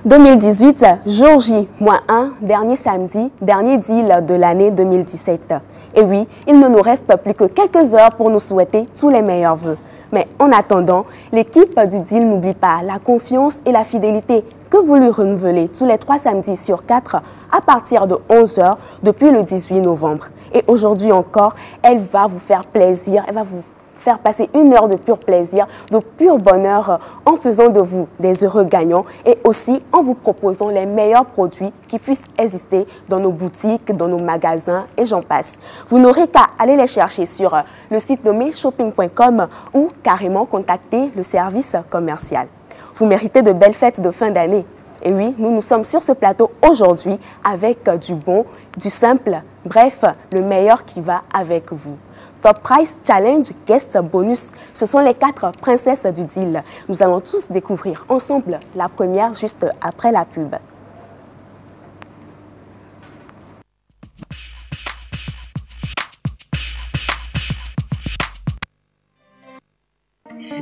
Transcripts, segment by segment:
2018, jour J, -1, dernier samedi, dernier deal de l'année 2017. Et oui, il ne nous reste plus que quelques heures pour nous souhaiter tous les meilleurs vœux. Mais en attendant, l'équipe du deal n'oublie pas la confiance et la fidélité que vous lui renouvelez tous les 3 samedis sur 4 à partir de 11 h depuis le 18 novembre. Et aujourd'hui encore, elle va vous faire plaisir, elle va vous faire passer une heure de pur plaisir, de pur bonheur en faisant de vous des heureux gagnants et aussi en vous proposant les meilleurs produits qui puissent exister dans nos boutiques, dans nos magasins et j'en passe. Vous n'aurez qu'à aller les chercher sur le site nommé shopping.com ou carrément contacter le service commercial. Vous méritez de belles fêtes de fin d'année. Et oui, nous sommes sur ce plateau aujourd'hui avec du bon, du simple, bref, le meilleur qui va avec vous. Top Price Challenge Guest Bonus, ce sont les 4 princesses du deal. Nous allons tous découvrir ensemble la première juste après la pub.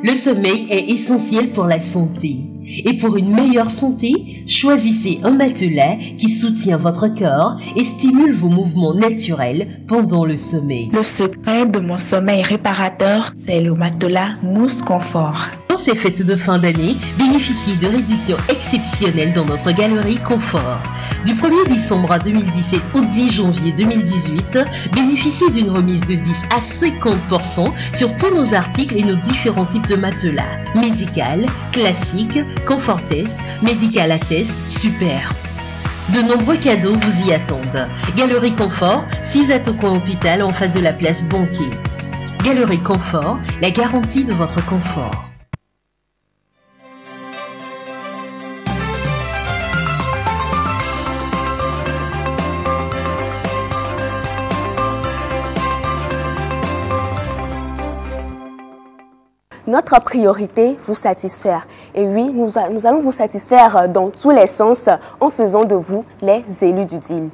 Le sommeil est essentiel pour la santé. Et pour une meilleure santé, choisissez un matelas qui soutient votre corps et stimule vos mouvements naturels pendant le sommeil. Le secret de mon sommeil réparateur, c'est le matelas Mousse Confort. Dans ces fêtes de fin d'année, bénéficiez de réductions exceptionnelles dans notre galerie Confort. Du 1er décembre 2017 au 10 janvier 2018, bénéficiez d'une remise de 10 à 50% sur tous nos articles et nos différents types de matelas. Médical, classique, Confort Test, Médical à Test, super. De nombreux cadeaux vous y attendent. Galerie Confort, 6 à Tocoin Hôpital en face de la place Banquier. Galerie Confort, la garantie de votre confort. Notre priorité, vous satisfaire. Et oui, nous allons vous satisfaire dans tous les sens en faisant de vous les élus du deal.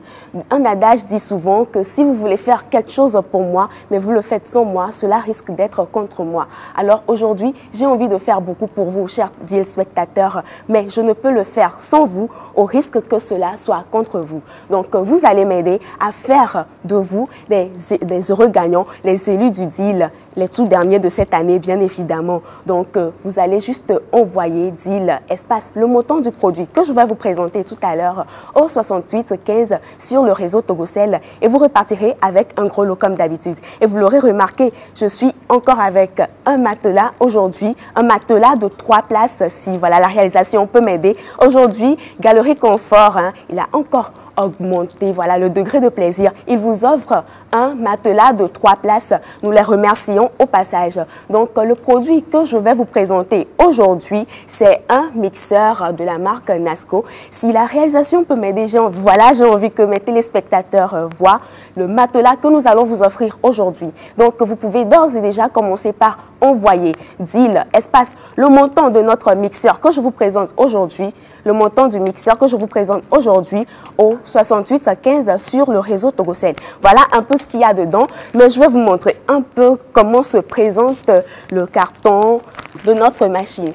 Un adage dit souvent que si vous voulez faire quelque chose pour moi, mais vous le faites sans moi, cela risque d'être contre moi. Alors aujourd'hui, j'ai envie de faire beaucoup pour vous, chers deal spectateurs, mais je ne peux le faire sans vous, au risque que cela soit contre vous. Donc vous allez m'aider à faire de vous des heureux gagnants, les élus du deal, les tout derniers de cette année, bien évidemment. Donc, vous allez juste envoyer deal espace le montant du produit que je vais vous présenter tout à l'heure au 68 15 sur le réseau Togocel et vous repartirez avec un gros lot comme d'habitude. Et vous l'aurez remarqué, je suis encore avec un matelas aujourd'hui, un matelas de 3 places si voilà la réalisation peut m'aider. Aujourd'hui, Galerie Confort, il a encore augmenter voilà, le degré de plaisir. Il vous offre un matelas de 3 places. Nous les remercions au passage. Donc, le produit que je vais vous présenter aujourd'hui, c'est un mixeur de la marque Nasco. Si la réalisation peut m'aider, j'ai envie que mes téléspectateurs voient le matelas que nous allons vous offrir aujourd'hui. Donc, vous pouvez d'ores et déjà commencer par envoyer deal espace le montant de notre mixeur que je vous présente aujourd'hui, le montant du mixeur que je vous présente aujourd'hui au 68 15 sur le réseau Togocel. Voilà un peu ce qu'il y a dedans, mais je vais vous montrer un peu comment se présente le carton de notre machine.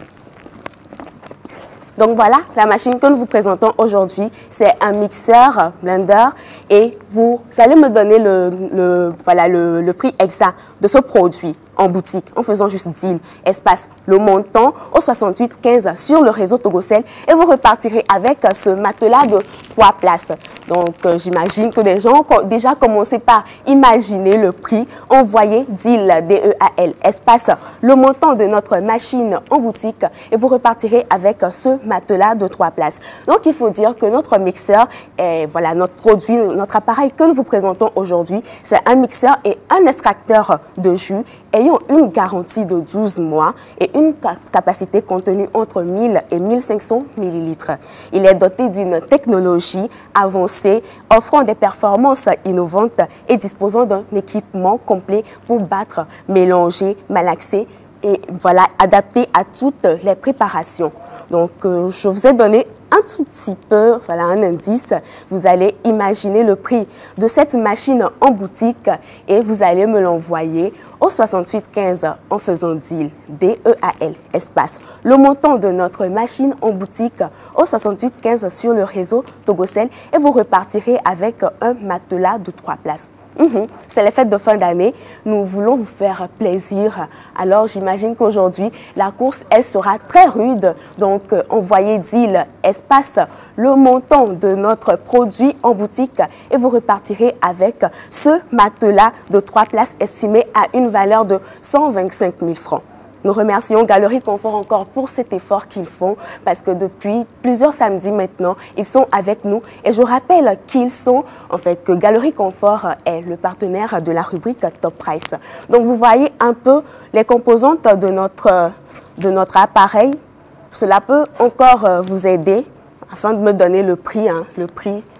Donc voilà, la machine que nous vous présentons aujourd'hui, c'est un mixeur blender et vous allez me donner le prix exact de ce produit en boutique en faisant juste deal espace le montant au 68 15 sur le réseau Togocel et vous repartirez avec ce matelas de 3 places. Donc j'imagine que des gens ont déjà commencé par imaginer le prix. Envoyez deal DEAL espace le montant de notre machine en boutique et vous repartirez avec ce matelas de 3 places. Donc il faut dire que notre mixeur est voilà notre produit, notre appareil que nous vous présentons aujourd'hui, c'est un mixeur et un extracteur de jus ayant une garantie de 12 mois et une capacité contenue entre 1000 et 1500 ml. Il est doté d'une technologie avancée offrant des performances innovantes et disposant d'un équipement complet pour battre, mélanger, malaxer et voilà, adapté à toutes les préparations. Donc, je vous ai donné un tout petit peu, voilà un indice, vous allez imaginer le prix de cette machine en boutique et vous allez me l'envoyer au 6815 en faisant deal, D-E-A-L, espace. Le montant de notre machine en boutique au 6815 sur le réseau Togocel et vous repartirez avec un matelas de 3 places. C'est les fêtes de fin d'année, nous voulons vous faire plaisir. Alors j'imagine qu'aujourd'hui, la course, elle sera très rude. Donc envoyez deal, espace, le montant de notre produit en boutique et vous repartirez avec ce matelas de 3 places estimé à une valeur de 125 000 francs. Nous remercions Galerie Confort encore pour cet effort qu'ils font parce que depuis plusieurs samedis maintenant, ils sont avec nous. Et je rappelle qu'ils sont, en fait, que Galerie Confort est le partenaire de la rubrique Top Price. Donc vous voyez un peu les composantes de notre appareil. Cela peut encore vous aider afin de me donner le prix,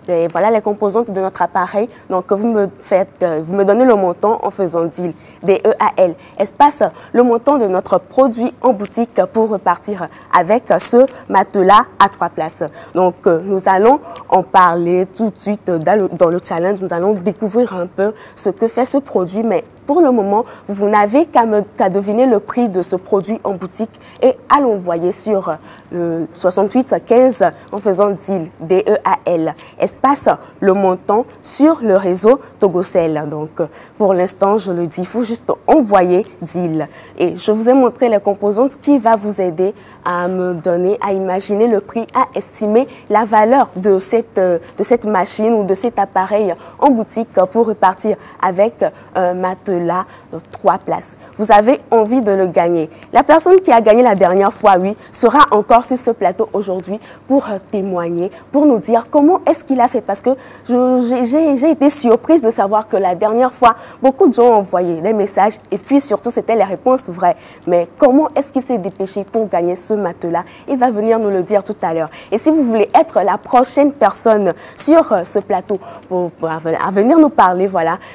Et voilà les composantes de notre appareil. Donc, vous me donnez le montant en faisant deal, D-E-A-L, espace, le montant de notre produit en boutique pour repartir avec ce matelas à 3 places. Donc, nous allons en parler tout de suite dans le challenge. Nous allons découvrir un peu ce que fait ce produit, mais pour le moment, vous n'avez qu'à deviner le prix de ce produit en boutique et à l'envoyer sur le 6815 en faisant deal, D-E-A-L, espace, le montant sur le réseau Togocel. Donc, pour l'instant, je le dis, il faut juste envoyer deal. Et je vous ai montré les composantes qui va vous aider à à imaginer le prix, à estimer la valeur de cette machine ou de cet appareil en boutique pour repartir avec un matelas de 3 places. Vous avez envie de le gagner. La personne qui a gagné la dernière fois, oui, sera encore sur ce plateau aujourd'hui pour témoigner, pour nous dire comment est-ce qu'il a fait. Parce que j'ai été surprise de savoir que la dernière fois, beaucoup de gens ont envoyé des messages et puis surtout, c'était les réponses vraies. Mais comment est-ce qu'il s'est dépêché pour gagner ce matelas? Il va venir nous le dire tout à l'heure. Et si vous voulez être la prochaine personne sur ce plateau à venir nous parler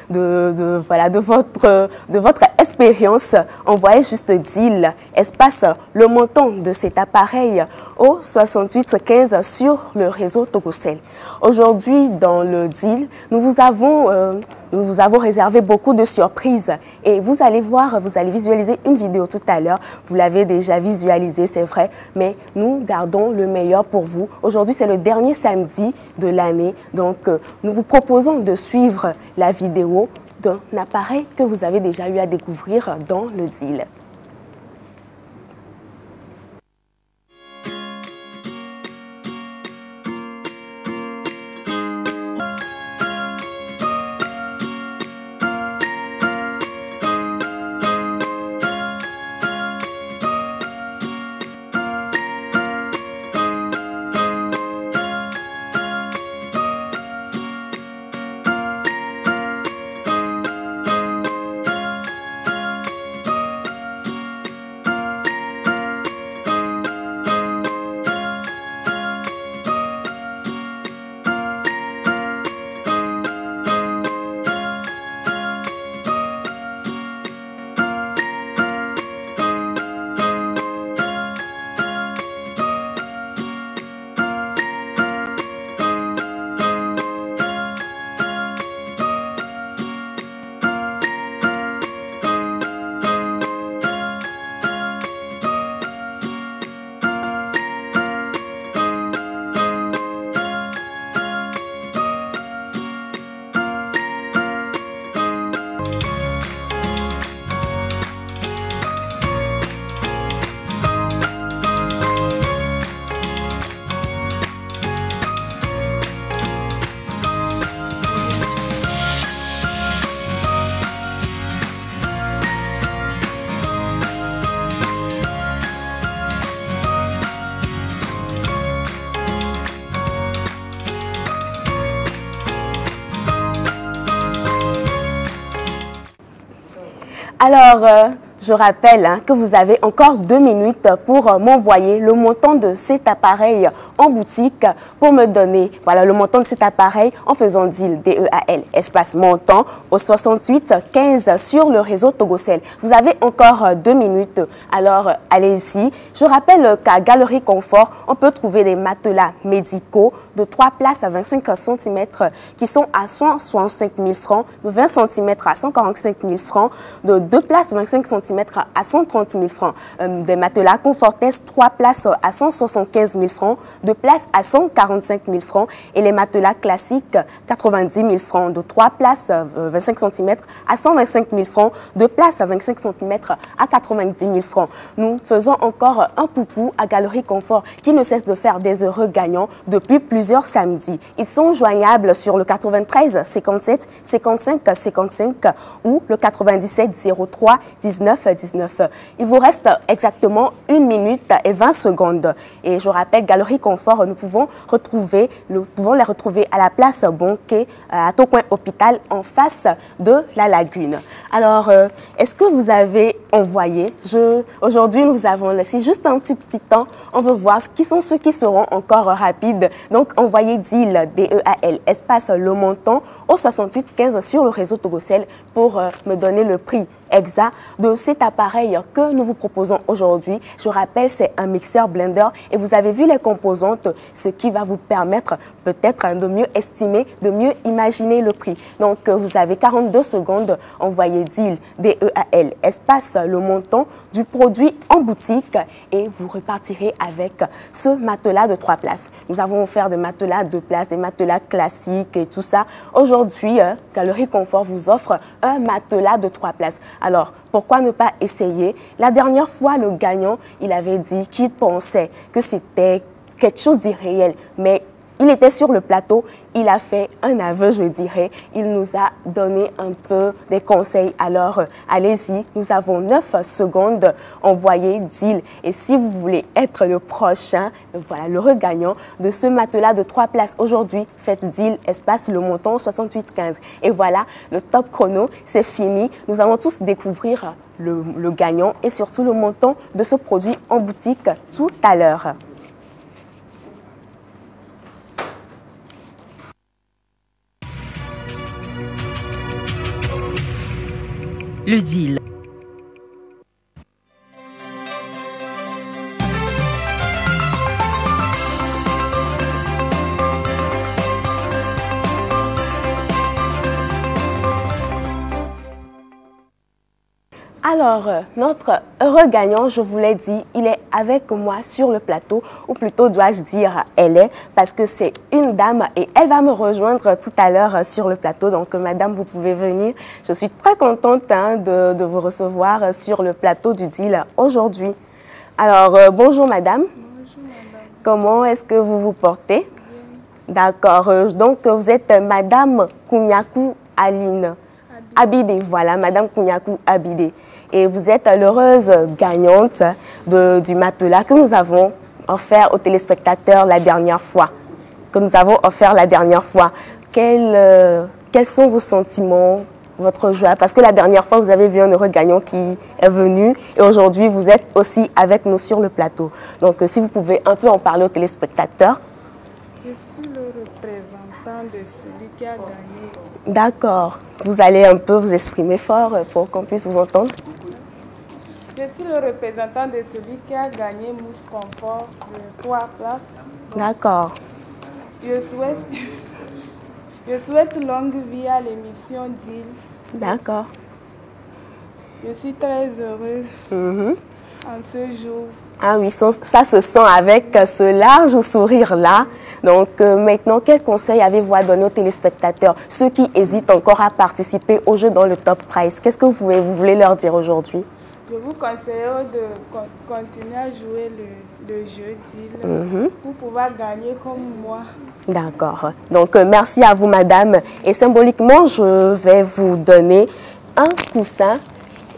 de votre expérience, envoyez juste deal, espace, le montant de cet appareil au 6815 sur le réseau Togocel. Aujourd'hui, dans le deal, nous vous avons réservé beaucoup de surprises et vous allez voir, vous allez visualiser une vidéo tout à l'heure. Vous l'avez déjà visualisée, c'est vrai, mais nous gardons le meilleur pour vous. Aujourd'hui, c'est le dernier samedi de l'année, donc nous vous proposons de suivre la vidéo d'un appareil que vous avez déjà eu à découvrir dans le deal. Alors, je rappelle que vous avez encore 2 minutes pour m'envoyer le montant de cet appareil en boutique pour me donner le montant de cet appareil en faisant deal DEAL espace montant au 68 15 sur le réseau Togocel. Vous avez encore 2 minutes, alors allez-y. Je rappelle qu'à Galerie Confort, on peut trouver des matelas médicaux de 3 places à 25 cm qui sont à 165 000 francs, de 20 cm à 145 000 francs, de 2 places de 25 cm à 130 000 francs. Des matelas Confortest 3 places à 175 000 francs, 2 places à 145 000 francs et les matelas classiques 90 000 francs, de 3 places 25 cm à 125 000 francs, 2 places à 25 cm à 90 000 francs. Nous faisons encore un coucou à Galerie Confort qui ne cesse de faire des heureux gagnants depuis plusieurs samedis. Ils sont joignables sur le 93 57 55 55 ou le 97 03 19 19. Il vous reste exactement 1 minute et 20 secondes. Et je rappelle, Galerie Confort, nous pouvons les retrouver à la place Bonquet, à Tocoin Hôpital, en face de la lagune. Alors, est-ce que vous avez envoyé? Aujourd'hui, nous avons laissé juste un petit temps. On veut voir qui sont ceux qui seront encore rapides. Donc, envoyez deal DEAL espace le montant au 68 15 sur le réseau Togocel pour me donner le prix exact de cet appareil que nous vous proposons aujourd'hui. Je rappelle, c'est un mixeur blender et vous avez vu les composantes, ce qui va vous permettre peut-être de mieux estimer, de mieux imaginer le prix. Donc, vous avez 42 secondes, envoyez deal DEAL espace le montant du produit en boutique et vous repartirez avec ce matelas de 3 places. Nous avons offert des matelas de 2 places, des matelas classiques et tout ça. Aujourd'hui, Galerie Confort vous offre un matelas de 3 places. Alors, pourquoi ne pas essayer? La dernière fois, le gagnant, il avait dit qu'il pensait que c'était quelque chose d'irréel, mais il était sur le plateau, il a fait un aveu, je dirais. Il nous a donné un peu des conseils. Alors, allez-y, nous avons 9 secondes, envoyez deal. Et si vous voulez être le prochain, le regagnant de ce matelas de 3 places aujourd'hui, faites deal, espace le montant 68,15. Et voilà, le top chrono, c'est fini. Nous allons tous découvrir le gagnant et surtout le montant de ce produit en boutique tout à l'heure. Le deal. Alors, notre heureux gagnant, je vous l'ai dit, il est avec moi sur le plateau, ou plutôt dois-je dire elle est, parce que c'est une dame et elle va me rejoindre tout à l'heure sur le plateau. Donc, madame, vous pouvez venir. Je suis très contente de vous recevoir sur le plateau du deal aujourd'hui. Alors, bonjour madame. Bonjour madame. Comment est-ce que vous vous portez? D'accord, donc vous êtes madame Kounyakou Aline. Abidé, voilà, madame Kounyakou Abidé. Et vous êtes l'heureuse gagnante du matelas que nous avons offert aux téléspectateurs la dernière fois. Quels sont vos sentiments, votre joie? Parce que la dernière fois, vous avez vu un heureux gagnant qui est venu et aujourd'hui, vous êtes aussi avec nous sur le plateau. Donc, si vous pouvez un peu en parler aux téléspectateurs. Je suis le représentant de celui qui a gagné. D'accord. Vous allez un peu vous exprimer fort pour qu'on puisse vous entendre. Je suis le représentant de celui qui a gagné Mousse Confort de 3 places. D'accord. Je souhaite longue vie à l'émission Deal. D'accord. Je suis très heureuse en ce jour. Ah oui, ça se sent avec ce large sourire-là. Donc maintenant, quel conseil avez-vous à donner aux téléspectateurs, ceux qui hésitent encore à participer au jeu dans le Top Prize? Qu'est-ce que vous voulez leur dire aujourd'hui? Je vous conseille de continuer à jouer le jeu Deal pour pouvoir gagner comme moi. D'accord. Donc merci à vous, madame. Et symboliquement, je vais vous donner un coussin.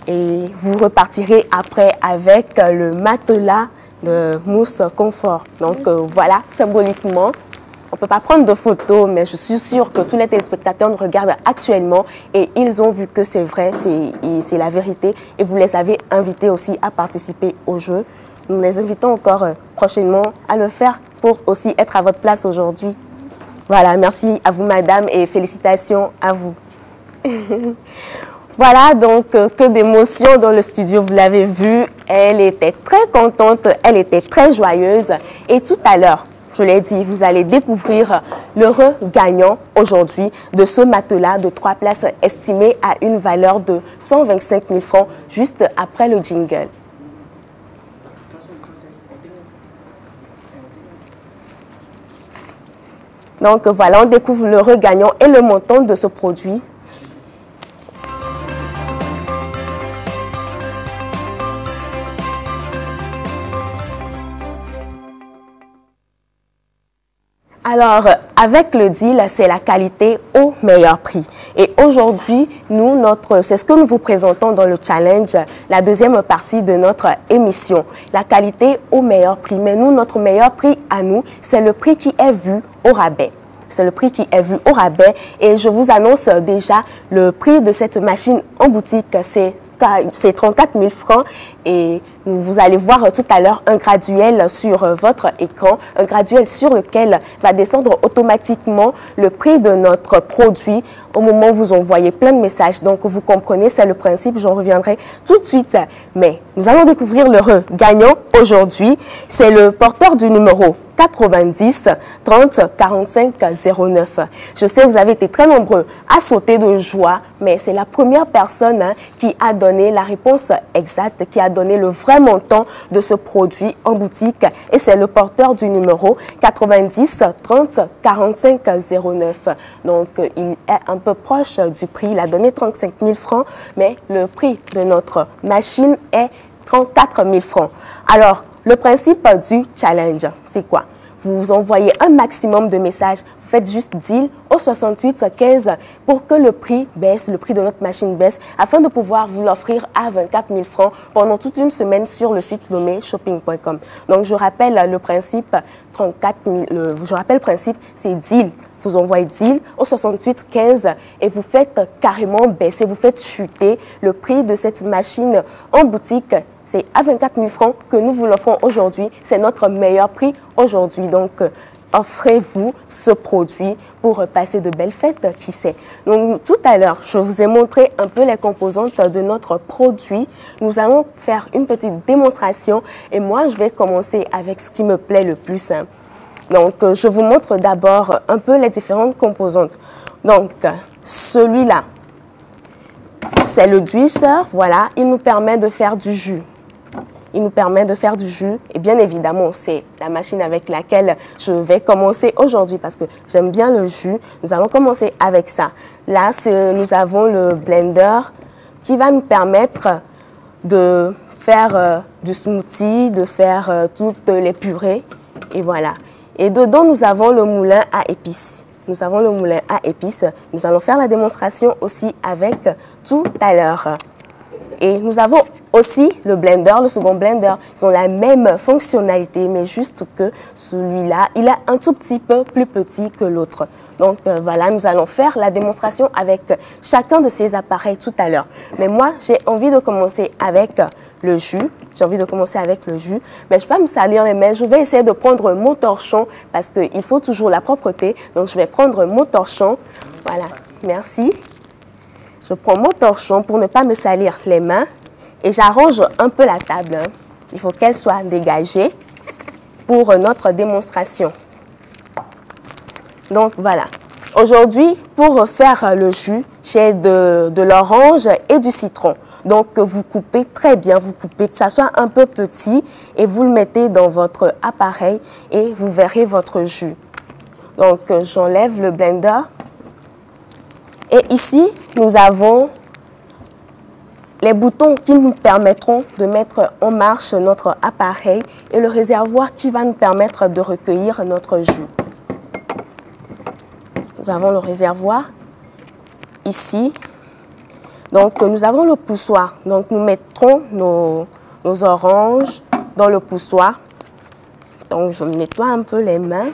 Et vous repartirez après avec le matelas de Mousse Confort. Donc voilà, symboliquement, peux pas prendre de photos, mais je suis sûre que tous les téléspectateurs nous regardent actuellement et ils ont vu que c'est vrai, c'est la vérité. Et vous les avez invités aussi à participer au jeu. Nous les invitons encore prochainement à le faire pour aussi être à votre place aujourd'hui. Voilà, merci à vous, madame, et félicitations à vous. Voilà, donc, que d'émotions dans le studio, vous l'avez vu. Elle était très contente, elle était très joyeuse. Et tout à l'heure, je l'ai dit, vous allez découvrir l'heureux gagnant aujourd'hui de ce matelas de 3 places estimé à une valeur de 125 000 francs juste après le jingle. Donc voilà, on découvre l'heureux gagnant et le montant de ce produit. Alors, avec le deal, c'est la qualité au meilleur prix. Et aujourd'hui, c'est ce que nous vous présentons dans le challenge, la deuxième partie de notre émission. La qualité au meilleur prix. Mais nous, notre meilleur prix à nous, c'est le prix qui est vu au rabais. C'est le prix qui est vu au rabais. Et je vous annonce déjà le prix de cette machine en boutique. C'est 34 000 francs et vous allez voir tout à l'heure un graduel sur votre écran, un graduel sur lequel va descendre automatiquement le prix de notre produit au moment où vous envoyez plein de messages. Donc vous comprenez, c'est le principe, j'en reviendrai tout de suite. Mais nous allons découvrir l'heureux gagnant aujourd'hui. C'est le porteur du numéro 90 30 45 09. Je sais, vous avez été très nombreux à sauter de joie, mais c'est la première personne qui a donné la réponse exacte, qui a donné le vrai montant de ce produit en boutique. Et c'est le porteur du numéro 90 30 45 09. Donc, il est un peu proche du prix. Il a donné 35 000 francs, mais le prix de notre machine est 34 000 francs. Alors, le principe du challenge, c'est quoi? Vous envoyez un maximum de messages, vous faites juste deal au 68 15 pour que le prix baisse, le prix de notre machine baisse, afin de pouvoir vous l'offrir à 24 000 francs pendant toute une semaine sur le site nommé shopping.com. Donc, je rappelle le principe, 34 000, je rappelle le principe, c'est deal. Vous envoyez deal au 68 15 et vous faites carrément baisser, vous faites chuter le prix de cette machine en boutique. C'est à 24 000 francs que nous vous l'offrons aujourd'hui. C'est notre meilleur prix aujourd'hui. Donc, offrez-vous ce produit pour passer de belles fêtes, qui sait. Donc, tout à l'heure, je vous ai montré un peu les composantes de notre produit. Nous allons faire une petite démonstration et moi, je vais commencer avec ce qui me plaît le plus. Donc, je vous montre d'abord un peu les différentes composantes. Donc, celui-là, c'est le juicer. Voilà, il nous permet de faire du jus. Il nous permet de faire du jus et bien évidemment, c'est la machine avec laquelle je vais commencer aujourd'hui parce que j'aime bien le jus. Nous allons commencer avec ça. Là, nous avons le blender qui va nous permettre de faire du smoothie, de faire toutes les purées et voilà. Et dedans, nous avons le moulin à épices. Nous avons le moulin à épices. Nous allons faire la démonstration aussi avec tout à l'heure. Et nous avons aussi le blender, le second blender. Ils ont la même fonctionnalité, mais juste que celui-là, il est un tout petit peu plus petit que l'autre. Donc voilà, nous allons faire la démonstration avec chacun de ces appareils tout à l'heure. Mais moi, j'ai envie de commencer avec le jus. J'ai envie de commencer avec le jus. Mais je ne vais pas me salir les mains. Je vais essayer de prendre mon torchon parce qu'il faut toujours la propreté. Donc je vais prendre mon torchon. Voilà, merci. Je prends mon torchon pour ne pas me salir les mains et j'arrange un peu la table. Il faut qu'elle soit dégagée pour notre démonstration. Donc voilà. Aujourd'hui, pour faire le jus, j'ai de l'orange et du citron. Donc vous coupez très bien, vous coupez que ça soit un peu petit et vous le mettez dans votre appareil et vous verrez votre jus. Donc j'enlève le blender. Et ici, nous avons les boutons qui nous permettront de mettre en marche notre appareil et le réservoir qui va nous permettre de recueillir notre jus. Nous avons le réservoir ici. Donc, nous avons le poussoir. Donc, nous mettrons nos oranges dans le poussoir. Donc, je nettoie un peu les mains.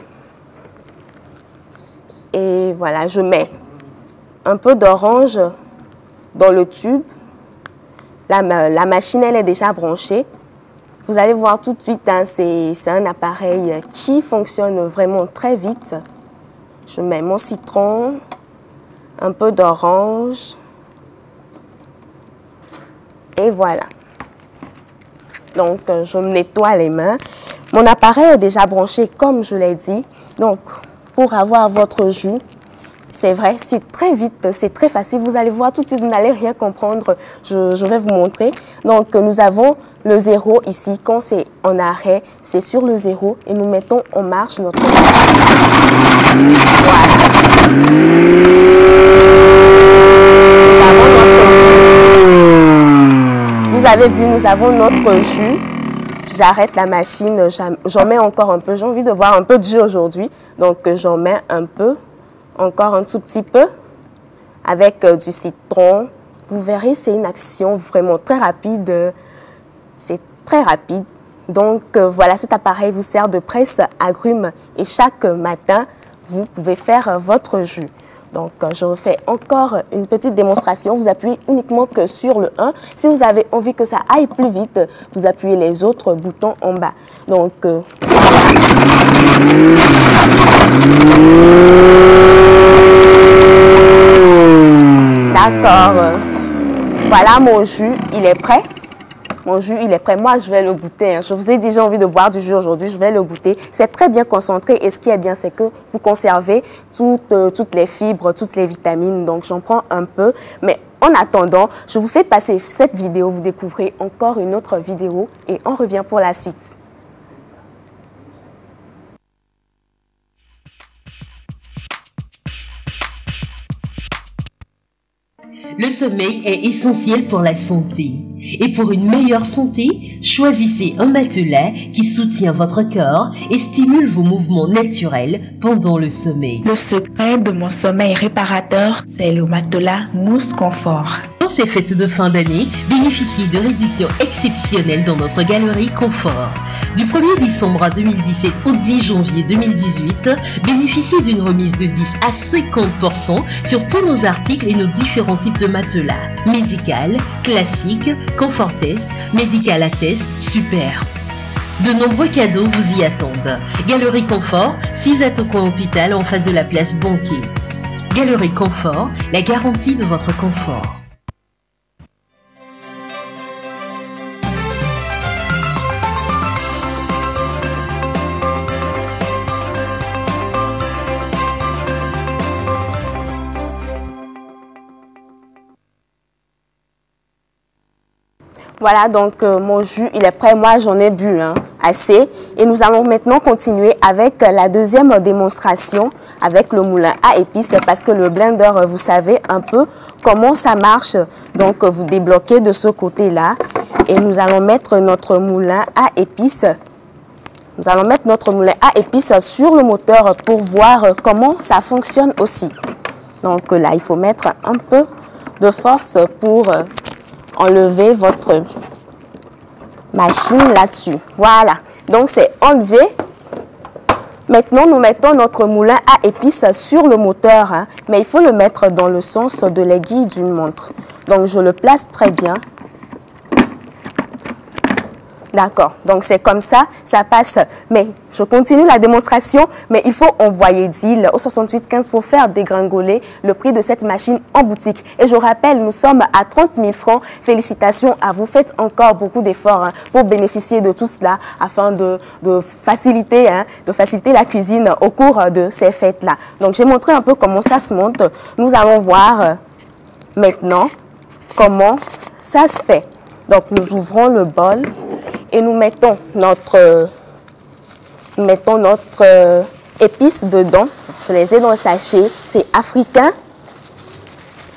Et voilà, je mets un peu d'orange dans le tube. La machine, elle est déjà branchée. Vous allez voir tout de suite, hein, c'est un appareil qui fonctionne vraiment très vite. Je mets mon citron, un peu d'orange. Et voilà. Donc, je me nettoie les mains. Mon appareil est déjà branché, comme je l'ai dit. Donc, pour avoir votre jus, c'est vrai, c'est très vite, c'est très facile. Vous allez voir tout de suite, vous n'allez rien comprendre. Je vais vous montrer. Donc, nous avons le 0 ici. Quand c'est en arrêt, c'est sur le 0. Et nous mettons en marche notre... Vous avez vu, nous avons notre jus. J'arrête la machine, j'en mets encore un peu. J'ai envie de boire un peu de jus aujourd'hui. Donc, j'en mets un peu, encore un tout petit peu, avec du citron. Vous verrez, c'est une action vraiment très rapide. C'est très rapide. Donc, voilà, cet appareil vous sert de presse agrumes. Et chaque matin, vous pouvez faire votre jus. Donc, je refais encore une petite démonstration. Vous appuyez uniquement que sur le 1. Si vous avez envie que ça aille plus vite, vous appuyez les autres boutons en bas. Donc, d'accord. Voilà, mon jus, il est prêt. Mon jus, il est prêt. Moi, je vais le goûter. Hein. Je vous ai dit, j'ai envie de boire du jus aujourd'hui. Je vais le goûter. C'est très bien concentré. Et ce qui est bien, c'est que vous conservez toutes les fibres, toutes les vitamines. Donc, j'en prends un peu. Mais en attendant, je vous fais passer cette vidéo. Vous découvrez encore une autre vidéo. Et on revient pour la suite. Le sommeil est essentiel pour la santé. Et pour une meilleure santé, choisissez un matelas qui soutient votre corps et stimule vos mouvements naturels pendant le sommeil. Le secret de mon sommeil réparateur, c'est le matelas Mousse Confort. Dans ces fêtes de fin d'année, bénéficiez de réductions exceptionnelles dans notre galerie Confort. Du 1er décembre 2017 au 10 janvier 2018, bénéficiez d'une remise de 10 à 50% sur tous nos articles et nos différents types de matelas. Médical, classique, Confort Test, Médical à Test, super. De nombreux cadeaux vous y attendent. Galerie Confort, 6 à Tocoin Hôpital en face de la place Banquier. Galerie Confort, la garantie de votre confort. Voilà, donc mon jus, il est prêt. Moi, j'en ai bu assez. Et nous allons maintenant continuer avec la deuxième démonstration avec le moulin à épices. Parce que le blender, vous savez un peu comment ça marche. Donc, vous débloquez de ce côté-là. Et nous allons mettre notre moulin à épices. Nous allons mettre notre moulin à épices sur le moteur pour voir comment ça fonctionne aussi. Donc là, il faut mettre un peu de force pour... enlever votre machine là-dessus. Voilà. Donc, c'est enlevé. Maintenant, nous mettons notre moulin à épices sur le moteur. Hein, mais il faut le mettre dans le sens de l'aiguille d'une montre. Donc, je le place très bien. D'accord, donc c'est comme ça, ça passe. Mais je continue la démonstration, mais il faut envoyer deal au 6815 pour faire dégringoler le prix de cette machine en boutique. Et je rappelle, nous sommes à 30 000 francs. Félicitations à vous. Faites encore beaucoup d'efforts pour bénéficier de tout cela afin de faciliter la cuisine au cours de ces fêtes-là. Donc, j'ai montré un peu comment ça se monte. Nous allons voir maintenant comment ça se fait. Donc, nous ouvrons le bol. Et nous mettons notre épice dedans. Je les ai dans le sachet. C'est africain.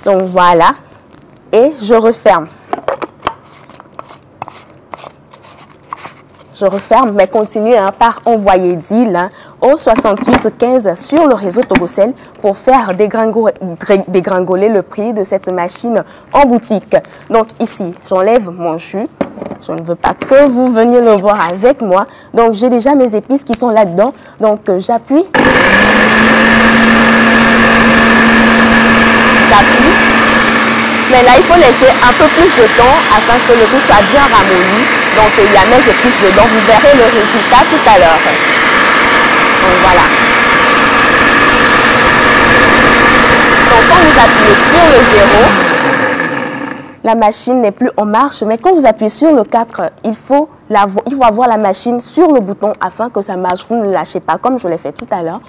Donc voilà. Et je referme. Je referme, mais continuez par envoyer deal au 6815 sur le réseau Togocel pour faire dégringoler le prix de cette machine en boutique. Donc ici, j'enlève mon jus. Je ne veux pas que vous veniez le voir avec moi. Donc j'ai déjà mes épices qui sont là-dedans. Donc j'appuie. appuie. Mais là, il faut laisser un peu plus de temps afin que le tout soit bien ramolli. Donc, il y a mes épices dedans. Vous verrez le résultat tout à l'heure. Donc, voilà. Donc, quand vous appuyez sur le 0, la machine n'est plus en marche. Mais quand vous appuyez sur le 4, il faut avoir la machine sur le bouton afin que ça marche. Vous ne lâchez pas comme je l'ai fait tout à l'heure.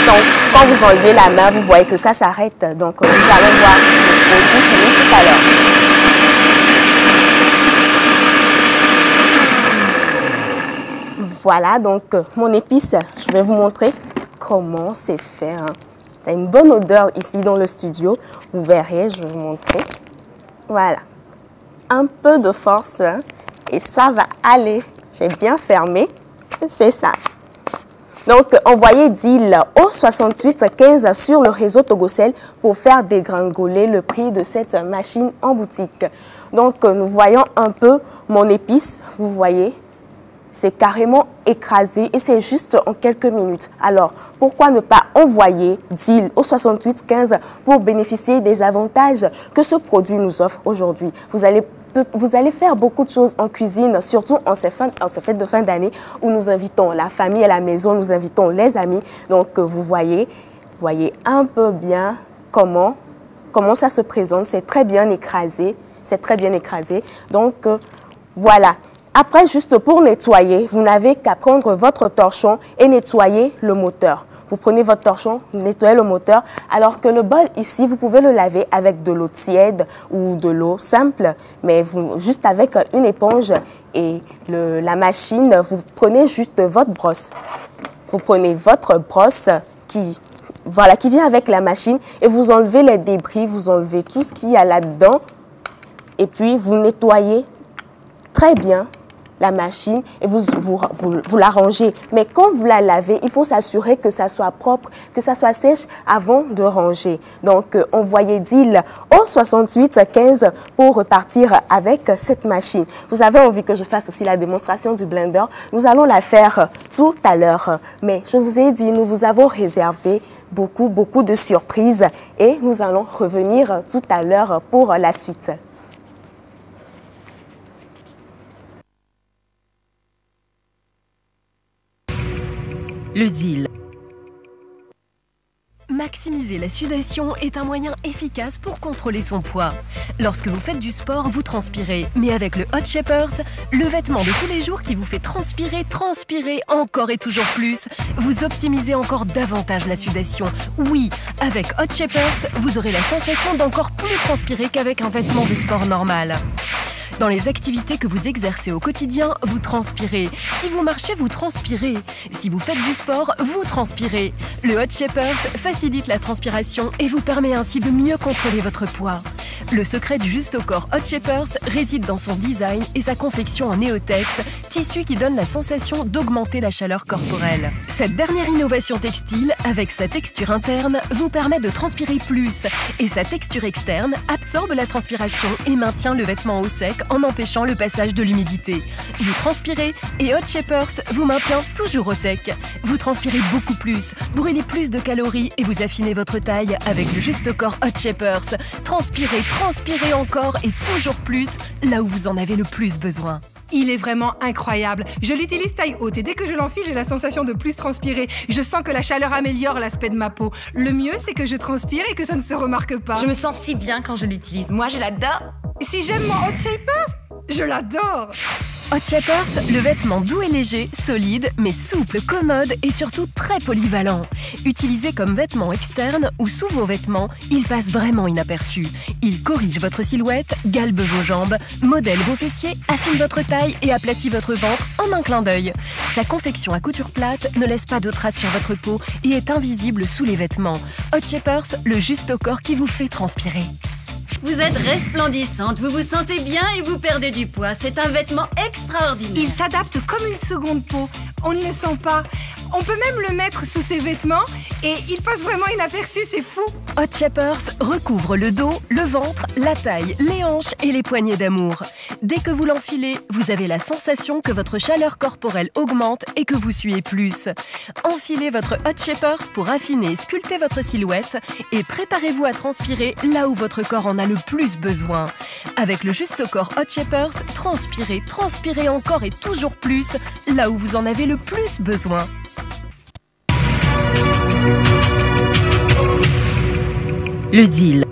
Donc, quand vous enlevez la main, vous voyez que ça s'arrête. Donc, nous allons voir le produit fini tout à l'heure. Voilà, donc, mon épice, je vais vous montrer comment c'est fait. Ça a une bonne odeur ici dans le studio. Vous verrez, je vais vous montrer. Voilà. Un peu de force et ça va aller. J'ai bien fermé. C'est ça. Donc, envoyez deal au 6815 sur le réseau Togocel pour faire dégringoler le prix de cette machine en boutique. Donc, nous voyons un peu mon épice. Vous voyez, c'est carrément écrasé et c'est juste en quelques minutes. Alors, pourquoi ne pas envoyer deal au 6815 pour bénéficier des avantages que ce produit nous offre aujourd'hui? Vous allez faire beaucoup de choses en cuisine, surtout en ces fêtes de fin d'année où nous invitons la famille à la maison, nous invitons les amis. Donc, vous voyez un peu bien comment ça se présente. C'est très bien écrasé. C'est très bien écrasé. Donc, voilà. Après, juste pour nettoyer, vous n'avez qu'à prendre votre torchon et nettoyer le moteur. Vous prenez votre torchon, vous nettoyez le moteur, alors que le bol ici, vous pouvez le laver avec de l'eau tiède ou de l'eau simple, mais juste avec une éponge et la machine, vous prenez juste votre brosse. Vous prenez votre brosse qui vient avec la machine et vous enlevez les débris, vous enlevez tout ce qu'il y a là-dedans et puis vous nettoyez très bien la machine et vous la rangez. Mais quand vous la lavez, il faut s'assurer que ça soit propre, que ça soit sèche avant de ranger. Donc, envoyez deal au 6815 pour repartir avec cette machine. Vous avez envie que je fasse aussi la démonstration du blender? Nous allons la faire tout à l'heure. Mais je vous ai dit, nous vous avons réservé beaucoup de surprises et nous allons revenir tout à l'heure pour la suite. Le deal. Maximiser la sudation est un moyen efficace pour contrôler son poids. Lorsque vous faites du sport, vous transpirez. Mais avec le Hot Shapers, le vêtement de tous les jours qui vous fait transpirer encore et toujours plus, vous optimisez encore davantage la sudation. Oui, avec Hot Shapers, vous aurez la sensation d'encore plus transpirer qu'avec un vêtement de sport normal. Dans les activités que vous exercez au quotidien, vous transpirez. Si vous marchez, vous transpirez. Si vous faites du sport, vous transpirez. Le Hot Shapers facilite la transpiration et vous permet ainsi de mieux contrôler votre poids. Le secret du Juste au Corps Hot Shapers réside dans son design et sa confection en néotex, tissu qui donne la sensation d'augmenter la chaleur corporelle. Cette dernière innovation textile, avec sa texture interne, vous permet de transpirer plus et sa texture externe absorbe la transpiration et maintient le vêtement au sec en empêchant le passage de l'humidité. Vous transpirez et Hot Shapers vous maintient toujours au sec. Vous transpirez beaucoup plus, brûlez plus de calories et vous affinez votre taille avec le Juste au Corps Hot Shapers. Transpirez encore et toujours plus là où vous en avez le plus besoin. Il est vraiment incroyable. Je l'utilise taille haute et dès que je l'enfile, j'ai la sensation de plus transpirer. Je sens que la chaleur améliore l'aspect de ma peau. Le mieux, c'est que je transpire et que ça ne se remarque pas. Je me sens si bien quand je l'utilise. Moi, je l'adore. Si j'aime mon Hot Shapers, je l'adore. Hot Shapers, le vêtement doux et léger, solide, mais souple, commode et surtout très polyvalent. Utilisé comme vêtement externe ou sous vos vêtements, il passe vraiment inaperçu. Il corrige votre silhouette, galbe vos jambes, modèle vos fessiers, affine votre taille et aplatit votre ventre en un clin d'œil. Sa confection à couture plate ne laisse pas de traces sur votre peau et est invisible sous les vêtements. Hot Shapers, le Juste au Corps qui vous fait transpirer. Vous êtes resplendissante, vous vous sentez bien et vous perdez du poids. C'est un vêtement extraordinaire. Il s'adapte comme une seconde peau. On ne le sent pas. On peut même le mettre sous ses vêtements et il passe vraiment inaperçu, c'est fou. Hot Shapers recouvre le dos, le ventre, la taille, les hanches et les poignées d'amour. Dès que vous l'enfilez, vous avez la sensation que votre chaleur corporelle augmente et que vous suez plus. Enfilez votre Hot Shapers pour affiner et sculpter votre silhouette et préparez-vous à transpirer là où votre corps en a le plus besoin. Avec le Juste Corps Hot Shapers, transpirez, transpirez encore et toujours plus là où vous en avez le plus besoin. Le deal.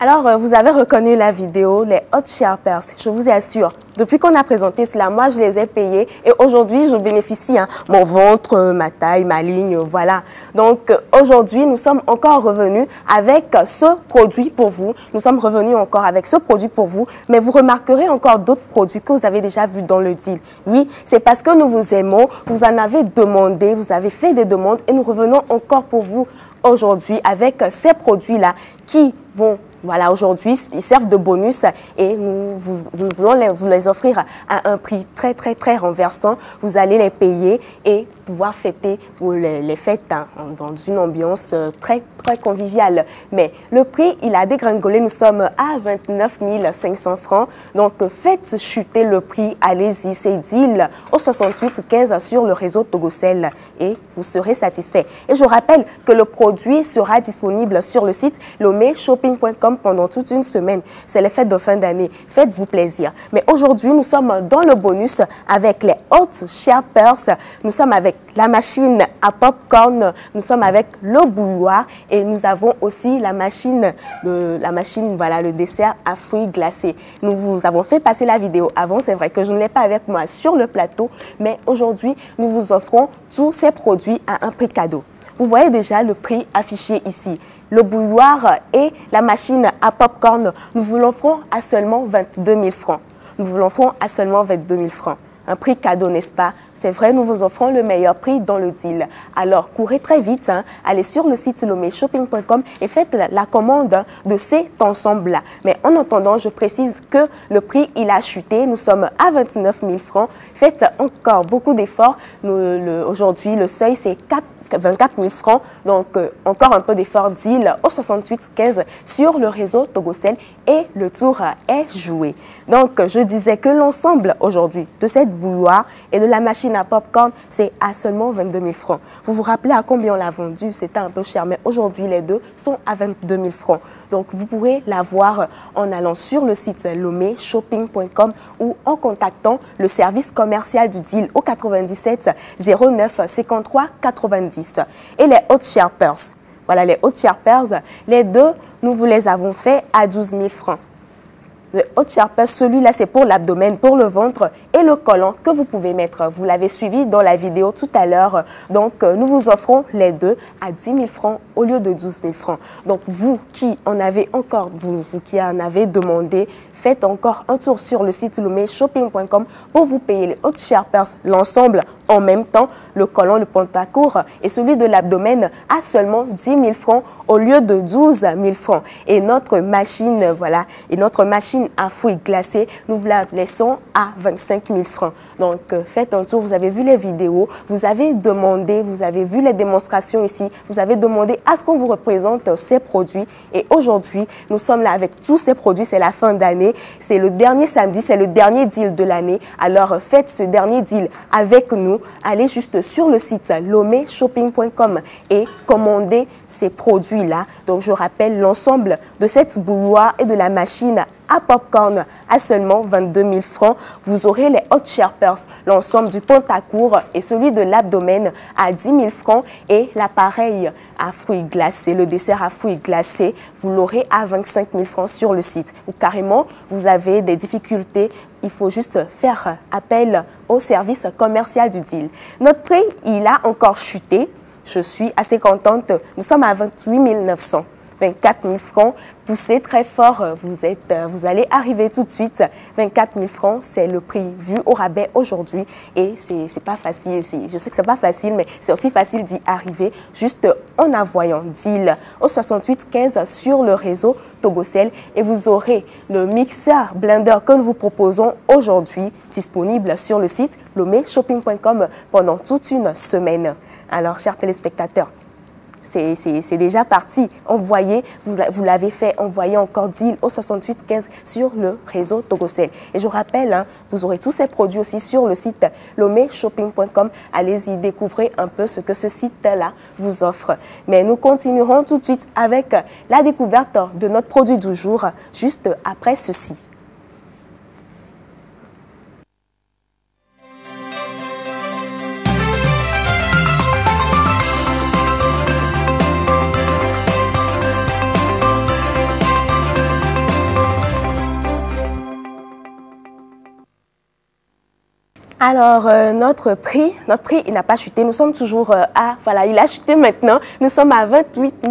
Alors, vous avez reconnu la vidéo, les Hot Shapers. Je vous assure, depuis qu'on a présenté cela, moi, je les ai payés et aujourd'hui, je bénéficie, mon ventre, ma taille, ma ligne, voilà. Donc, aujourd'hui, nous sommes encore revenus avec ce produit pour vous. Nous sommes revenus encore avec ce produit pour vous, mais vous remarquerez encore d'autres produits que vous avez déjà vus dans le deal. Oui, c'est parce que nous vous aimons, vous en avez demandé, vous avez fait des demandes et nous revenons encore pour vous aujourd'hui avec ces produits-là qui vont... Voilà, aujourd'hui, ils servent de bonus et nous voulons vous les offrir à un prix très, très, très renversant. Vous allez les payer et pouvoir fêter les fêtes dans une ambiance très, très conviviale. Mais le prix, il a dégringolé. Nous sommes à 29 500 francs. Donc, faites chuter le prix. Allez-y, c'est deal au 68 15 sur le réseau Togocel et vous serez satisfait. Et je rappelle que le produit sera disponible sur le site lomeshopping.com pendant toute une semaine. C'est les fêtes de fin d'année. Faites-vous plaisir. Mais aujourd'hui, nous sommes dans le bonus avec les Hot Shapers. Nous sommes avec la machine à popcorn. Nous sommes avec le bouilloire et nous avons aussi la machine, voilà, le dessert à fruits glacés. Nous vous avons fait passer la vidéo avant. C'est vrai que je ne l'ai pas avec moi sur le plateau, mais aujourd'hui, nous vous offrons tous ces produits à un prix cadeau. Vous voyez déjà le prix affiché ici. Le bouilloire et la machine à popcorn, nous vous l'offrons à seulement 22 000 francs. Nous vous l'offrons à seulement 22 000 francs. Un prix cadeau, n'est-ce pas? C'est vrai, nous vous offrons le meilleur prix dans le deal. Alors, courez très vite, allez sur le site lomeshopping.com et faites la commande de cet ensemble-là. Mais en attendant, je précise que le prix, il a chuté. Nous sommes à 29 000 francs. Faites encore beaucoup d'efforts. Aujourd'hui, le seuil, c'est 24 000 francs. Donc, encore un peu d'effort deal au 68 15 sur le réseau Togocel et le tour est joué. Donc, je disais que l'ensemble aujourd'hui de cette bouilloire et de la machine à popcorn, c'est à seulement 22 000 francs. Vous vous rappelez à combien on l'a vendu? C'était un peu cher, mais aujourd'hui, les deux sont à 22 000 francs. Donc, vous pourrez l'avoir en allant sur le site lomeshopping.com ou en contactant le service commercial du deal au 97 09 53 90. Et les Hot Shapers. Voilà, les Hot Shapers, les deux, nous vous les avons fait à 12 000 francs. Le Hot Shapers, celui-là, c'est pour l'abdomen, pour le ventre et le collant que vous pouvez mettre. Vous l'avez suivi dans la vidéo tout à l'heure. Donc, nous vous offrons les deux à 10 000 francs au lieu de 12 000 francs. Donc, vous qui en avez encore, vous qui en avez demandé, faites encore un tour sur le site lomeshopping.com pour vous payer les Hot Shapers, l'ensemble en même temps, le collant, le pantacourt et celui de l'abdomen à seulement 10 000 francs au lieu de 12 000 francs. Et notre machine, voilà, et notre machine à fruits glacés, nous vous la laissons à 25 000 francs. Donc, faites un tour, vous avez vu les vidéos, vous avez demandé, vous avez vu les démonstrations ici, vous avez demandé à ce qu'on vous représente ces produits. Et aujourd'hui, nous sommes là avec tous ces produits, c'est la fin d'année. C'est le dernier samedi, c'est le dernier deal de l'année. Alors, faites ce dernier deal avec nous. Allez juste sur le site lomeshopping.com et commandez ces produits-là. Donc, je rappelle l'ensemble de cette bouilloire et de la machine à popcorn à seulement 22 000 francs. Vous aurez les Hot Shapers, l'ensemble du pantacourt et celui de l'abdomen à 10 000 francs et l'appareil à fruits glacés, le dessert à fruits glacés, vous l'aurez à 25 000 francs sur le site. Ou carrément, vous avez des difficultés, il faut juste faire appel au service commercial du deal. Notre prix, il a encore chuté. Je suis assez contente. Nous sommes à 28 900. 24 000 francs. Poussez très fort, vous allez arriver tout de suite. 24 000 francs, c'est le prix vu au rabais aujourd'hui. Et c'est pas facile, je sais que c'est pas facile, mais c'est aussi facile d'y arriver juste en envoyant deal au 68 15 sur le réseau Togocel. Et vous aurez le mixeur blender que nous vous proposons aujourd'hui disponible sur le site lomeshopping.com pendant toute une semaine. Alors, chers téléspectateurs, c'est déjà parti. Envoyez, vous l'avez fait, envoyez encore deal au 68 15 sur le réseau Togocel. Et je rappelle, hein, vous aurez tous ces produits aussi sur le site lomeshopping.com. Allez-y, découvrez un peu ce que ce site-là vous offre. Mais nous continuerons tout de suite avec la découverte de notre produit du jour, juste après ceci. Alors, notre prix, il n'a pas chuté. Nous sommes toujours voilà, il a chuté maintenant. Nous sommes à 28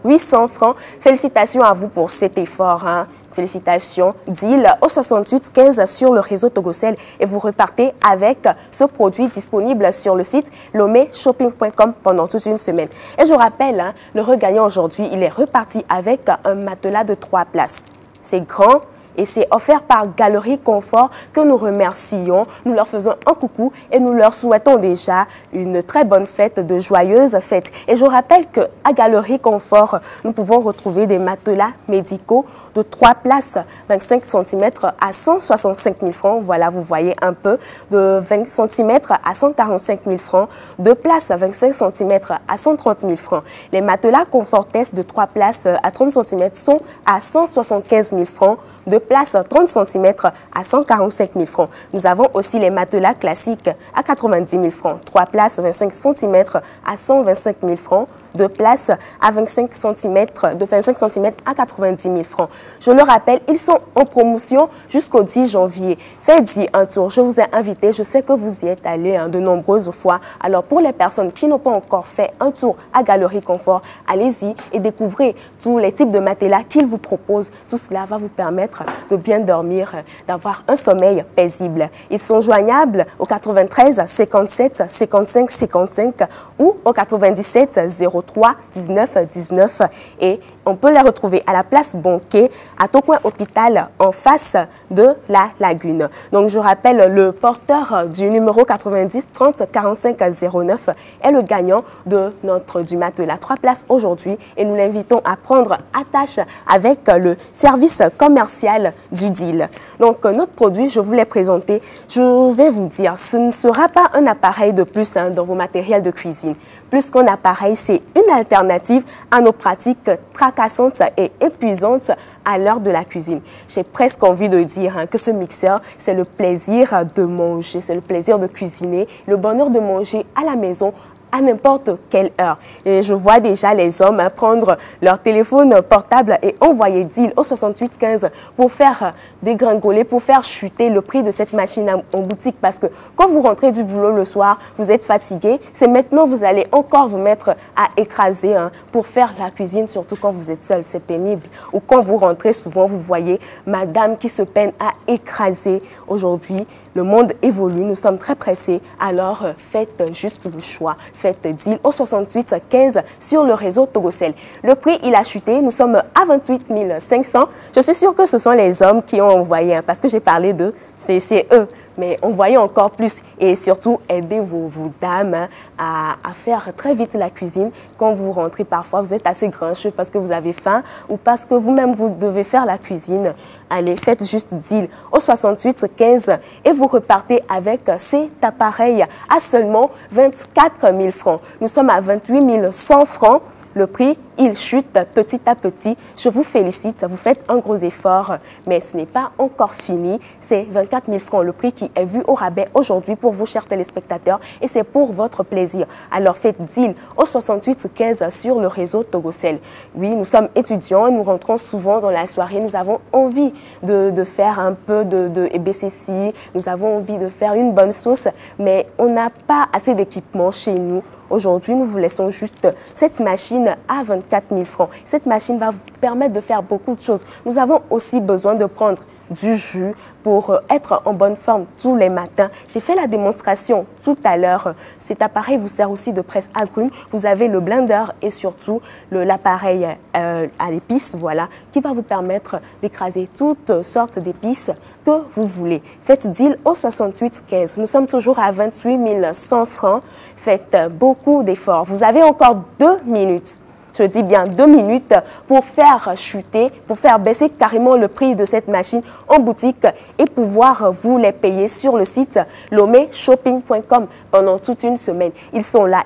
800 francs. Félicitations à vous pour cet effort. Hein. Félicitations. Deal au 68 15 sur le réseau Togocel et vous repartez avec ce produit disponible sur le site lomeshopping.com pendant toute une semaine. Et je rappelle, hein, le regagnant aujourd'hui, il est reparti avec un matelas de 3 places. C'est grand. Et c'est offert par Galerie Confort que nous remercions. Nous leur faisons un coucou et nous leur souhaitons déjà une très bonne fête, de joyeuses fêtes. Et je rappelle qu'à Galerie Confort, nous pouvons retrouver des matelas médicaux de 3 places, 25 cm à 165 000 francs. Voilà, vous voyez un peu, de 20 cm à 145 000 francs. 2 places, 25 cm à 130 000 francs. Les matelas Confortess de 3 places à 30 cm sont à 175 000 francs. 2 places 30 cm à 145 000 francs. Nous avons aussi les matelas classiques à 90 000 francs. 3 places 25 cm à 125 000 francs. 2 places à 25 cm, de 25 cm à 90 000 francs. Je le rappelle, ils sont en promotion jusqu'au 10 janvier. Faites-y un tour. Je vous ai invité. Je sais que vous y êtes allés hein, de nombreuses fois. Alors, pour les personnes qui n'ont pas encore fait un tour à Galerie Confort, allez-y et découvrez tous les types de matelas qu'ils vous proposent. Tout cela va vous permettre de bien dormir, d'avoir un sommeil paisible. Ils sont joignables au 93 57 55 55 ou au 97 03 19 19 et on peut les retrouver à la place Bonquet, à Tocoin Hôpital, en face de la Lagune. Donc, je rappelle, le porteur du numéro 90 30 45 09 est le gagnant du matelas 3 places aujourd'hui et nous l'invitons à prendre attache avec le service commercial du deal. Donc, notre produit, je vous l'ai présenté. Je vais vous dire, ce ne sera pas un appareil de plus hein, dans vos matériels de cuisine. Plus qu'un appareil, c'est une alternative à nos pratiques tracassantes et épuisantes à l'heure de la cuisine. J'ai presque envie de dire hein, que ce mixeur, c'est le plaisir de manger, c'est le plaisir de cuisiner, le bonheur de manger à la maison, à n'importe quelle heure. Et je vois déjà les hommes hein, prendre leur téléphone portable et envoyer deal au 68 15 pour faire dégringoler, pour faire chuter le prix de cette machine en boutique. Parce que quand vous rentrez du boulot le soir, vous êtes fatigué. C'est maintenant vous allez encore vous mettre à écraser hein, pour faire la cuisine, surtout quand vous êtes seul. C'est pénible. Ou quand vous rentrez, souvent vous voyez madame qui se peine à écraser. Aujourd'hui, le monde évolue, nous sommes très pressés. Alors, faites juste le choix. Faites deal au 68 15 sur le réseau Togocel. Le prix, il a chuté. Nous sommes à 28 500. Je suis sûre que ce sont les hommes qui ont envoyé, hein, parce que j'ai parlé d'eux. C'est eux. Mais envoyez encore plus et surtout aidez vos dames hein, à faire très vite la cuisine. Quand vous rentrez, parfois, vous êtes assez grincheux parce que vous avez faim ou parce que vous-même, vous devez faire la cuisine. Allez, faites juste deal au 68 15 et vous repartez avec cet appareil à seulement 24 000 francs. Nous sommes à 28 100 francs. Le prix, il chute petit à petit. Je vous félicite, vous faites un gros effort, mais ce n'est pas encore fini. C'est 24 000 francs, le prix qui est vu au rabais aujourd'hui pour vous, chers téléspectateurs, et c'est pour votre plaisir. Alors faites deal au 68 15 sur le réseau Togocel. Oui, nous sommes étudiants et nous rentrons souvent dans la soirée. Nous avons envie de faire un peu de EBCC, nous avons envie de faire une bonne sauce, mais on n'a pas assez d'équipement chez nous. Aujourd'hui, nous vous laissons juste cette machine à 24 54 000 francs. Cette machine va vous permettre de faire beaucoup de choses. Nous avons aussi besoin de prendre du jus pour être en bonne forme tous les matins. J'ai fait la démonstration tout à l'heure. Cet appareil vous sert aussi de presse agrumes. Vous avez le blender et surtout l'appareil à l'épice, voilà, qui va vous permettre d'écraser toutes sortes d'épices que vous voulez. Faites deal au 68 15. Nous sommes toujours à 28 100 francs. Faites beaucoup d'efforts. Vous avez encore 2 minutes. Je dis bien 2 minutes pour faire chuter, pour faire baisser carrément le prix de cette machine en boutique et pouvoir vous les payer sur le site lomeshopping.com pendant toute une semaine. Ils sont là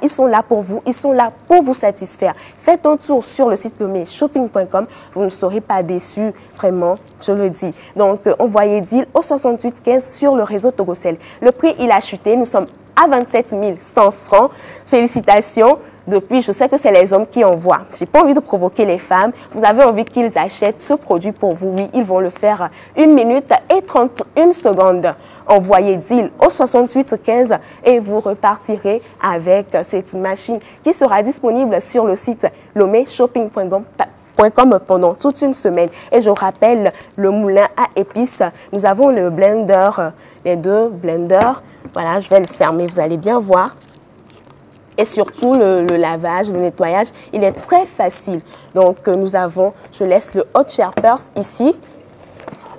pour vous, ils sont là pour vous satisfaire. Faites un tour sur le site lomeshopping.com, vous ne serez pas déçus, vraiment, je le dis. Donc, envoyez deal au 68 15 sur le réseau Togocel. Le prix, il a chuté, nous sommes à 27 100 francs. Félicitations. Depuis, je sais que c'est les hommes qui envoient. Je n'ai pas envie de provoquer les femmes. Vous avez envie qu'ils achètent ce produit pour vous. Oui, ils vont le faire 1 minute et 31 secondes. Envoyez deal au 68 15 et vous repartirez avec cette machine qui sera disponible sur le site lomeshopping.com pendant toute une semaine. Et je rappelle le moulin à épices. Nous avons le blender, les 2 blenders. Voilà, je vais le fermer, vous allez bien voir. Et surtout, le lavage, le nettoyage, il est très facile. Donc, nous avons, je laisse le hot sharpers ici.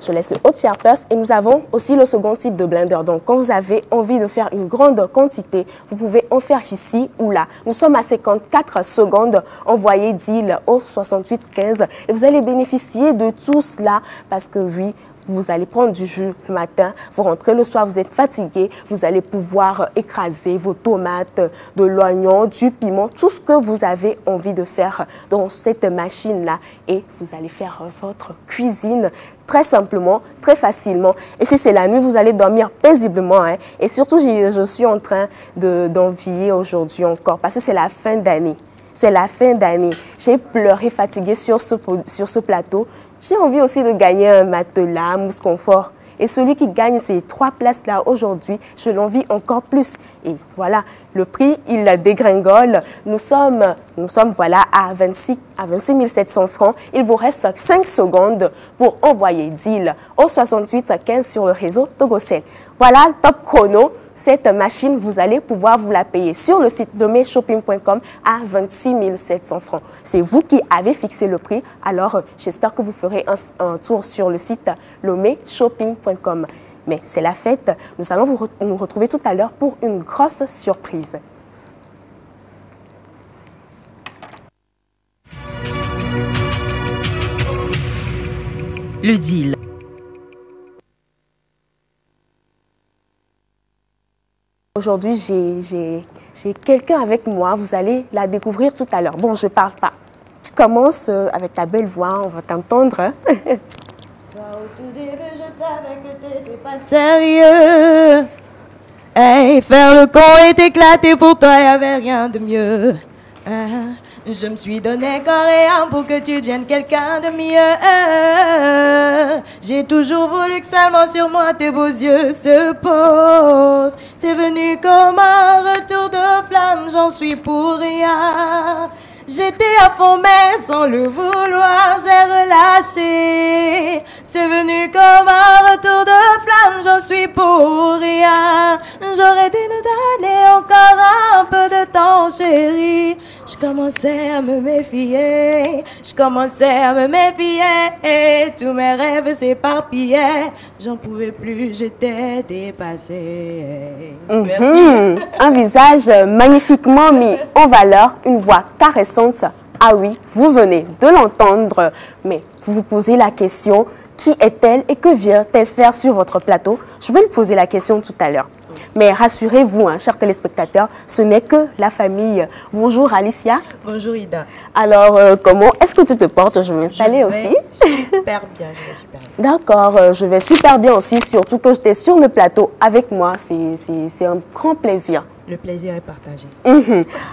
Je laisse le hot sharpers et nous avons aussi le second type de blender. Donc, quand vous avez envie de faire une grande quantité, vous pouvez en faire ici ou là. Nous sommes à 54 secondes. Envoyez deal au 68 15 et vous allez bénéficier de tout cela parce que oui, vous allez prendre du jus le matin, vous rentrez le soir, vous êtes fatigué, vous allez pouvoir écraser vos tomates, de l'oignon, du piment, tout ce que vous avez envie de faire dans cette machine-là. Et vous allez faire votre cuisine très simplement, très facilement. Et si c'est la nuit, vous allez dormir paisiblement. Hein. Et surtout, je suis en train d'envier aujourd'hui encore parce que c'est la fin d'année. C'est la fin d'année. J'ai pleuré fatiguée sur ce plateau. J'ai envie aussi de gagner un matelas, mousse confort. Et celui qui gagne ces 3 places-là aujourd'hui, je l'envie encore plus. Et voilà, le prix, il dégringole. Nous sommes voilà, à 26 700 francs. Il vous reste 5 secondes pour envoyer deal au 68 15 sur le réseau Togocel. Voilà le top chrono. Cette machine, vous allez pouvoir vous la payer sur le site lomeshopping.com à 26 700 francs. C'est vous qui avez fixé le prix. Alors, j'espère que vous ferez un tour sur le site lomeshopping.com. Mais c'est la fête. Nous allons nous retrouver tout à l'heure pour une grosse surprise. Le deal. Aujourd'hui, j'ai quelqu'un avec moi. Vous allez la découvrir tout à l'heure. Bon, je ne parle pas. Tu commences avec ta belle voix. On va t'entendre. Hein? Au tout début, je savais que t'étais pas sérieux. Hey, faire le con et t'éclater, pour toi, y avait rien de mieux. Je me suis donné corps et âme pour que tu deviennes quelqu'un de mieux. J'ai toujours voulu que seulement sur moi tes beaux yeux se posent. C'est venu comme un retour de flamme, j'en suis pour rien. J'étais à fond mais sans le vouloir, j'ai relâché. C'est venu comme un retour de flamme, j'en suis pour rien. J'aurais dû nous donner encore un peu de temps, chérie. Je commençais à me méfier, et tous mes rêves s'éparpillaient. J'en pouvais plus, j'étais dépassée. Merci. Un visage magnifiquement mis en valeur, une voix caressante. Ah oui, vous venez de l'entendre, mais vous vous posez la question, qui est-elle et que vient-elle faire sur votre plateau? Je vais lui poser la question tout à l'heure. Mais rassurez-vous, hein, chers téléspectateurs, ce n'est que la famille. Bonjour Alicia. Bonjour Ida. Alors, comment est-ce que tu te portes? Je vais m'installer aussi. Super bien, je vais super bien. D'accord, je vais super bien aussi, surtout que j'étais sur le plateau avec moi. C'est un grand plaisir. Le plaisir est partagé.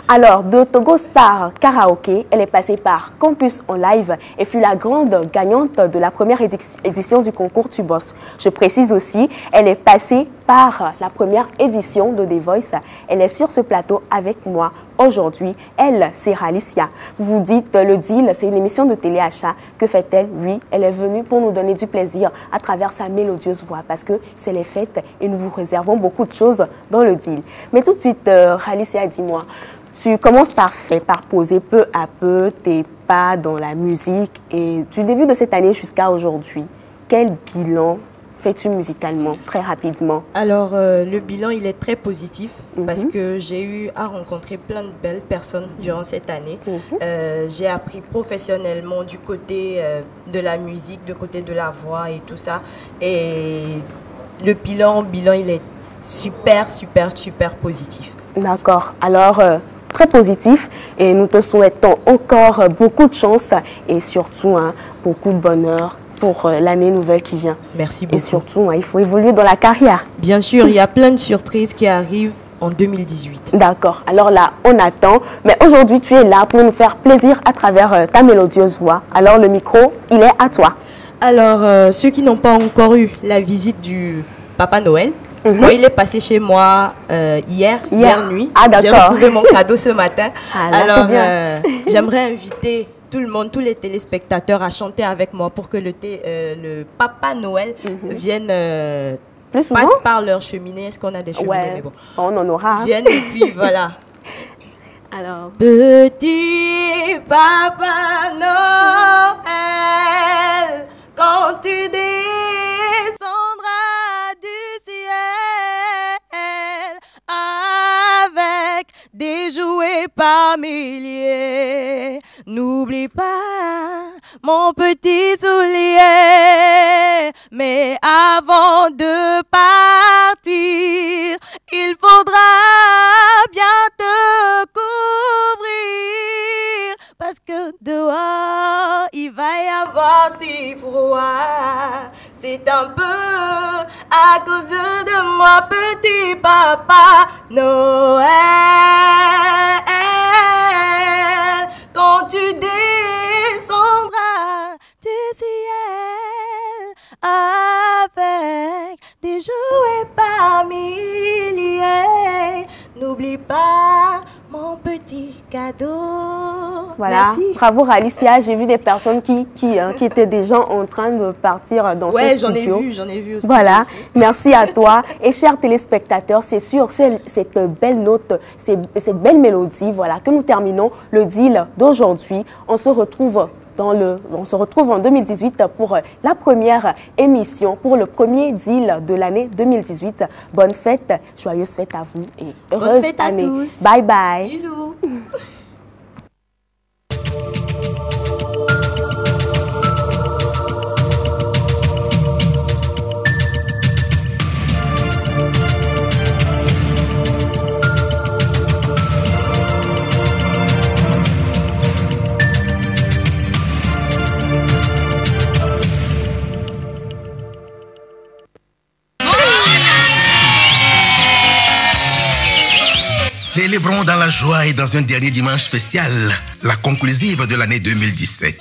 Alors, de Togo Star Karaoke, elle est passée par Campus en live et fut la grande gagnante de la première édition du concours Tu Bosses. Je précise aussi, elle est passée par la première édition de The Voice. Elle est sur ce plateau avec moi aujourd'hui. Elle, c'est Ralicia. Vous vous dites, le deal, c'est une émission de téléachat. Que fait-elle? Oui, elle est venue pour nous donner du plaisir à travers sa mélodieuse voix parce que c'est les fêtes et nous vous réservons beaucoup de choses dans le deal. Mais tout de suite, Ralicia, dis-moi, tu commences par poser peu à peu tes pas dans la musique et du début de cette année jusqu'à aujourd'hui, quel bilan fais-tu musicalement, très rapidement? Alors, le bilan, il est très positif parce que j'ai eu à rencontrer plein de belles personnes durant cette année. J'ai appris professionnellement du côté de la musique, du côté de la voix et tout ça. Et le bilan, il est super positif. D'accord. Alors, très positif et nous te souhaitons encore beaucoup de chance et surtout beaucoup de bonheur pour l'année nouvelle qui vient. Merci beaucoup. Et surtout, il faut évoluer dans la carrière. Bien sûr, il y a plein de surprises qui arrivent en 2018. D'accord. Alors là, on attend. Mais aujourd'hui, tu es là pour nous faire plaisir à travers ta mélodieuse voix. Alors le micro, il est à toi. Alors, ceux qui n'ont pas encore eu la visite du Papa Noël, bon, il est passé chez moi hier nuit. Ah, d'accord. J'ai retrouvé mon cadeau ce matin. Alors, j'aimerais inviter tout le monde, tous les téléspectateurs à chanter avec moi pour que le Papa Noël vienne, passe par leur cheminée. Est-ce qu'on a des cheminées? Mais bon. On en aura. Vienne et puis voilà. Alors. Petit Papa Noël, quand tu descendras du ciel avec des jouets par milliers, n'oublie pas mon petit soulier. Mais avant de partir, il faudra bien te couvrir parce que dehors il va y avoir si froid. C'est un peu à cause de moi, petit Papa Noël. Quand tu descendras du ciel avec des jouets par milliers, n'oublie pas mon petit cadeau. Voilà. Merci. Bravo Ralicia. J'ai vu des personnes qui étaient déjà en train de partir dans ce studio. J'en ai vu aussi. Voilà. Merci à toi. Et chers téléspectateurs, c'est sur cette belle note, cette belle mélodie, voilà, que nous terminons le deal d'aujourd'hui. On se retrouve en 2018 pour la première émission, pour le premier deal de l'année 2018. Bonne fête, joyeuse fête à vous et heureuse année. Bonne fête à tous. Bye bye. Bisous. Célébrons dans la joie et dans un dernier dimanche spécial, la conclusive de l'année 2017.